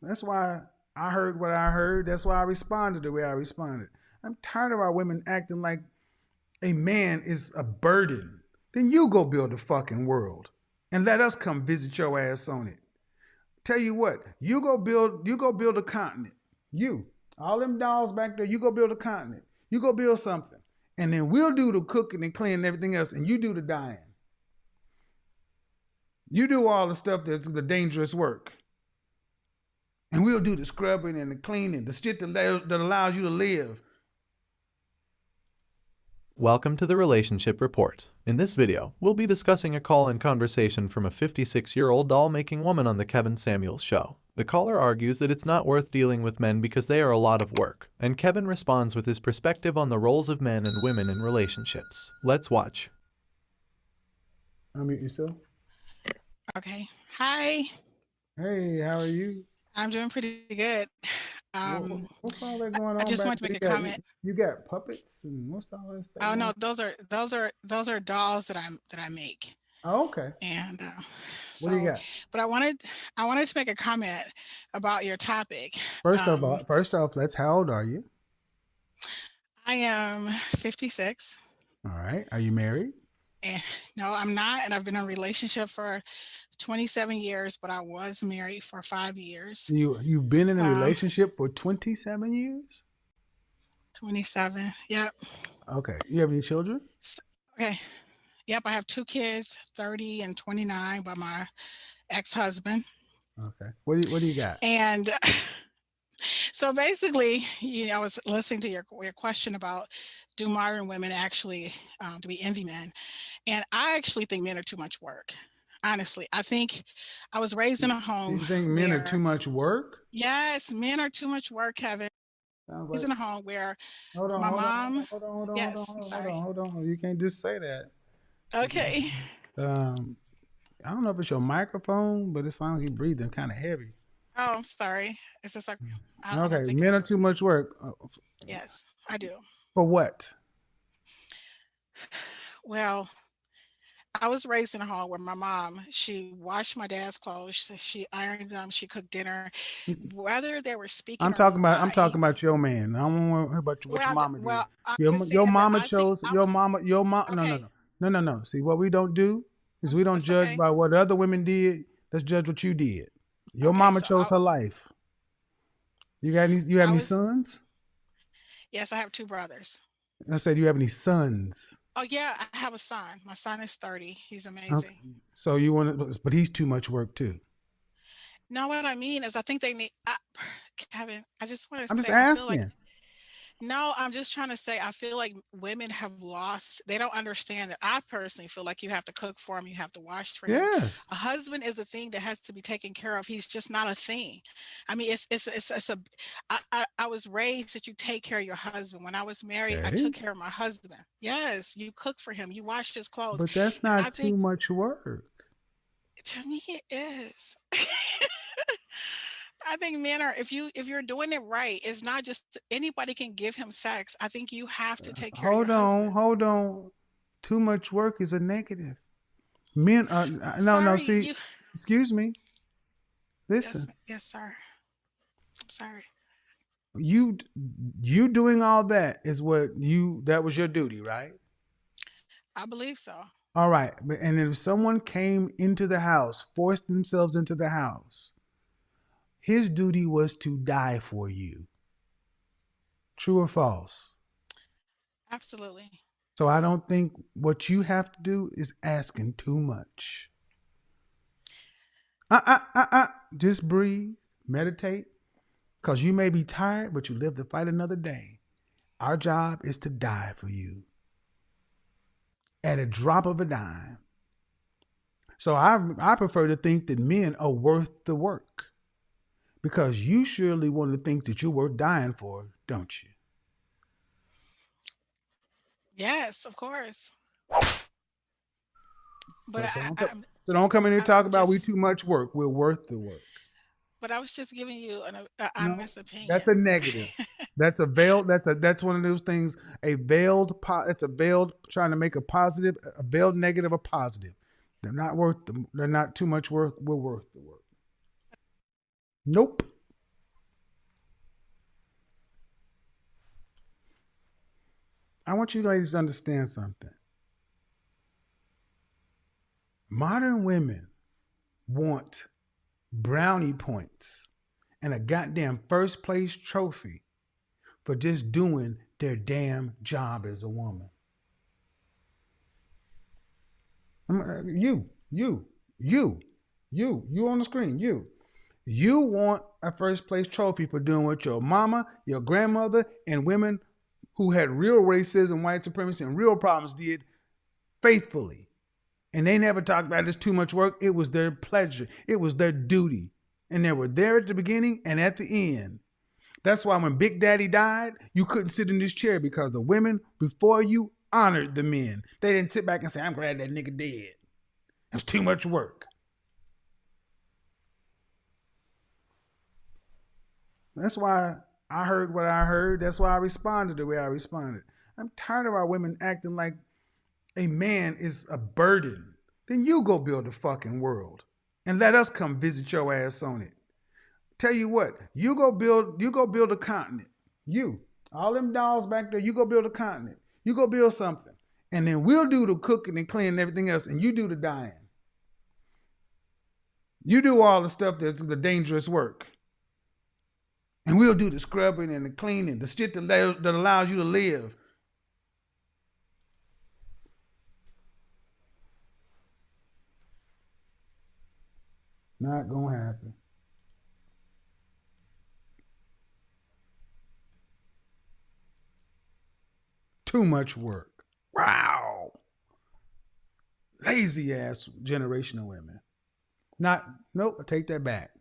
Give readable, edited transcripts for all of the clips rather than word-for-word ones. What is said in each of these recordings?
That's why I heard what I heard. That's why I responded the way I responded. I'm tired of our women acting like a man is a burden. Then you go build a fucking world and let us come visit your ass on it. Tell you what, you go build a continent. You, all them dolls back there, you go build a continent. You go build something. And then we'll do the cooking and cleaning and everything else, and you do the dying. You do all the stuff that's the dangerous work. And we'll do the scrubbing and the cleaning, the shit that allows you to live. Welcome to the Relationship Report. In this video, we'll be discussing a call-in conversation from a 56-year-old doll-making woman on the KevinSamuels show. The caller argues that it's not worth dealing with men because they are a lot of work, and Kevin responds with his perspective on the roles of men and women in relationships. Let's watch. Unmute yourself. Okay. Hi. Hey, how are you? I'm doing pretty good. What's all that going on? I just back want to there? make a comment. You got puppets and what's all that stuff? Oh no, those are dolls that I make. Oh, okay. And What do you got? but I wanted to make a comment about your topic. First off, how old are you? I am 56. All right. Are you married? And no, I'm not, and I've been in a relationship for 27 years, but I was married for 5 years. You've been in a relationship for 27 years? 27. Yep. Okay. You have any children? Okay. Yep, I have 2 kids, 30 and 29, by my ex-husband. Okay. What do you got? And so basically, I was listening to your question about, do modern women actually do we envy men? And I actually think men are too much work. Honestly, I think I was raised in a home. You think men are too much work? Yes, men are too much work, Kevin. Raised in a home where hold on. You can't just say that. Okay. I don't know if it's your microphone, but it sounds like you're breathing kind of heavy. Oh, I'm sorry. It's just like okay. Men are too much work. Yes, I do. For what? Well, I was raised in a home where my mom, she washed my dad's clothes, she ironed them, she cooked dinner, whether they were speaking. I'm talking about your man. I don't want to hear about what your mama did. Your mama chose your mama. Okay. No. See, what we don't do is we don't judge by what other women did. Let's judge what you did. Your mama chose her life. You have any sons? Yes, I have 2 brothers. I said, do you have any sons? Oh yeah, I have a son. My son is 30. He's amazing. Okay. So you want to, but he's too much work too. No, what I mean is I think they need, Kevin, I just want to say, I'm just asking. No, I'm just trying to say, I feel like women have lost, they don't understand that. I personally feel like you have to cook for him, you have to wash for him. Yeah. A husband is a thing that has to be taken care of. He's just not a thing. I mean, I was raised that you take care of your husband. When I was married, I took care of my husband. Yes, you cook for him, you wash his clothes. But that's not too much work. To me, it is. I think men are, if you're doing it right, it's not just anybody can give him sex. I think you have to take care of your husband. Hold on. Too much work is a negative. Men are excuse me. Listen. Yes, sir. I'm sorry. You doing all that is that was your duty, right? I believe so. All right. And if someone came into the house, forced themselves into the house, his duty was to die for you. True or false? Absolutely. So I don't think what you have to do is asking too much. Just breathe, meditate, because you may be tired, but you live to fight another day. Our job is to die for you at a drop of a dime. So I prefer to think that men are worth the work. Because you surely want to think that you're worth dying for, don't you? Yes, of course. But so don't come in here and talk about we too much work. We're worth the work. But I was just giving you an honest opinion. That's a negative. That's a veiled. That's one of those things. It's a veiled trying to make a positive, a veiled negative, a positive. They're not too much work. We're worth the work. Nope. I want you ladies to understand something. Modern women want brownie points and a goddamn first place trophy for just doing their damn job as a woman. You on the screen, You want a first place trophy for doing what your mama, your grandmother, and women who had real racism, white supremacy, and real problems did faithfully. And they never talked about it as too much work. It was their pleasure. It was their duty. And they were there at the beginning and at the end. That's why when Big Daddy died, you couldn't sit in this chair because the women before you honored the men. They didn't sit back and say, I'm glad that nigga dead. It's too much work. That's why I heard what I heard. That's why I responded the way I responded. I'm tired of our women acting like a man is a burden. Then you go build a fucking world and let us come visit your ass on it. Tell you what, you go build a continent. You, all them dolls back there, you go build a continent. You go build something. And then we'll do the cooking and cleaning and everything else, and you do the dying. You do all the stuff that's the dangerous work. And we'll do the scrubbing and the cleaning, the shit that allows you to live. Not gonna happen. Too much work. Wow. Lazy ass generation of women. Nope, I take that back.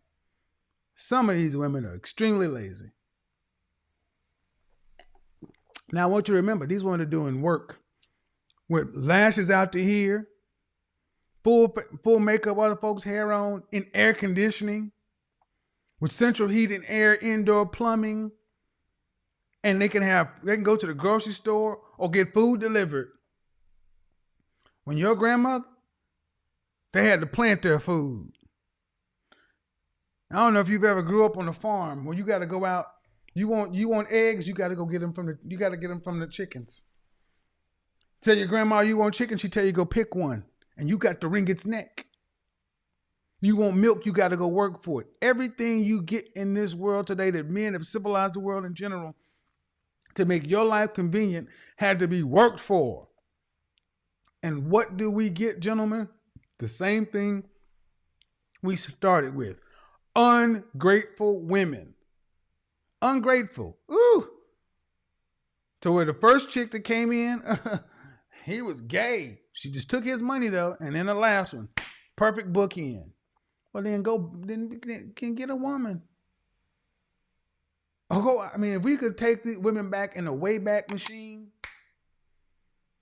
Some of these women are extremely lazy. Now, I want you to remember, these women are doing work with lashes out to here, full makeup, other folks' hair on, in air conditioning, with central heat and air, indoor plumbing, and they can go to the grocery store or get food delivered. When your grandmother, they had to plant their food. I don't know if you've ever grew up on a farm where you got to go out. You want eggs, you got to go get them from the chickens. Tell your grandma you want chicken, she tell you go pick one, and you got to wring its neck. You want milk, you got to go work for it. Everything you get in this world today that men have civilized the world in general to make your life convenient had to be worked for. And what do we get, gentlemen? The same thing we started with. Ungrateful women. Ungrateful. Ooh. So where the first chick that came in, he was gay. She just took his money though. And then the last one, perfect bookend. Well, then can get a woman. If we could take the women back in a Wayback Machine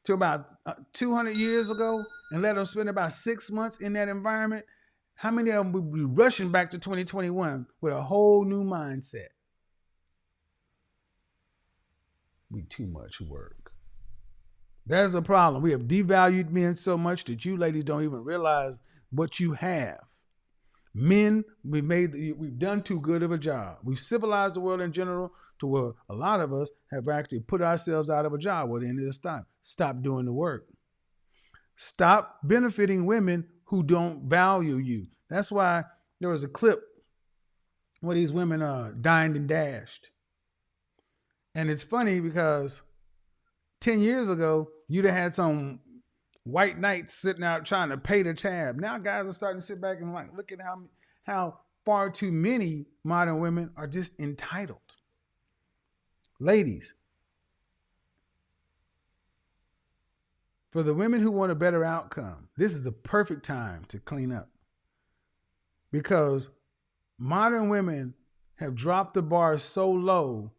to about 200 years ago and let them spend about 6 months in that environment, how many of them would be rushing back to 2021 with a whole new mindset? Be too much work. There's a problem. We have devalued men so much that you ladies don't even realize what you have. Men, we've done too good of a job. We've civilized the world in general to where a lot of us have actually put ourselves out of a job. Well, then it's time. Stop doing the work. Stop benefiting women who don't value you. That's why there was a clip where these women dined and dashed. And it's funny because 10 years ago, you'd have had some white knights sitting out trying to pay the tab. Now guys are starting to sit back and look at how far too many modern women are just entitled. Ladies, for the women who want a better outcome, this is the perfect time to clean up. Because modern women have dropped the bar so low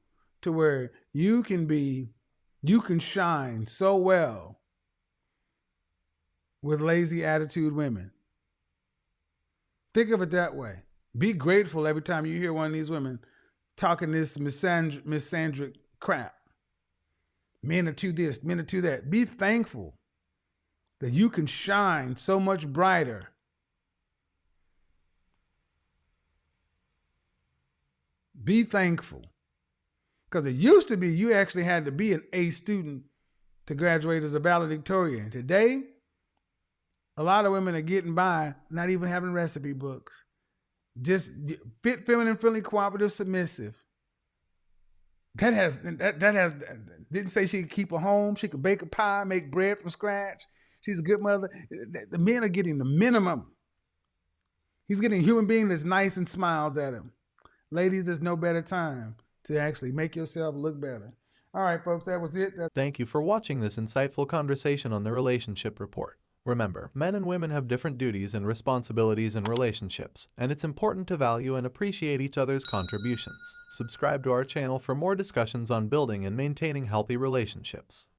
to where you can shine so well with lazy attitude women. Think of it that way. Be grateful every time you hear one of these women talking this misandric crap. Men are too this, men are too that. Be thankful that you can shine so much brighter. Be thankful. Because it used to be you actually had to be an A student to graduate as a valedictorian. Today, a lot of women are getting by, not even having recipe books. Just fit, feminine, friendly, cooperative, submissive. That has didn't say she could keep a home. She could bake a pie, make bread from scratch. She's a good mother. The men are getting the minimum. He's getting a human being that's nice and smiles at him. Ladies, there's no better time to actually make yourself look better. All right, folks, that was it. Thank you for watching this insightful conversation on the Relationship Report. Remember, men and women have different duties and responsibilities in relationships, and it's important to value and appreciate each other's contributions. Subscribe to our channel for more discussions on building and maintaining healthy relationships.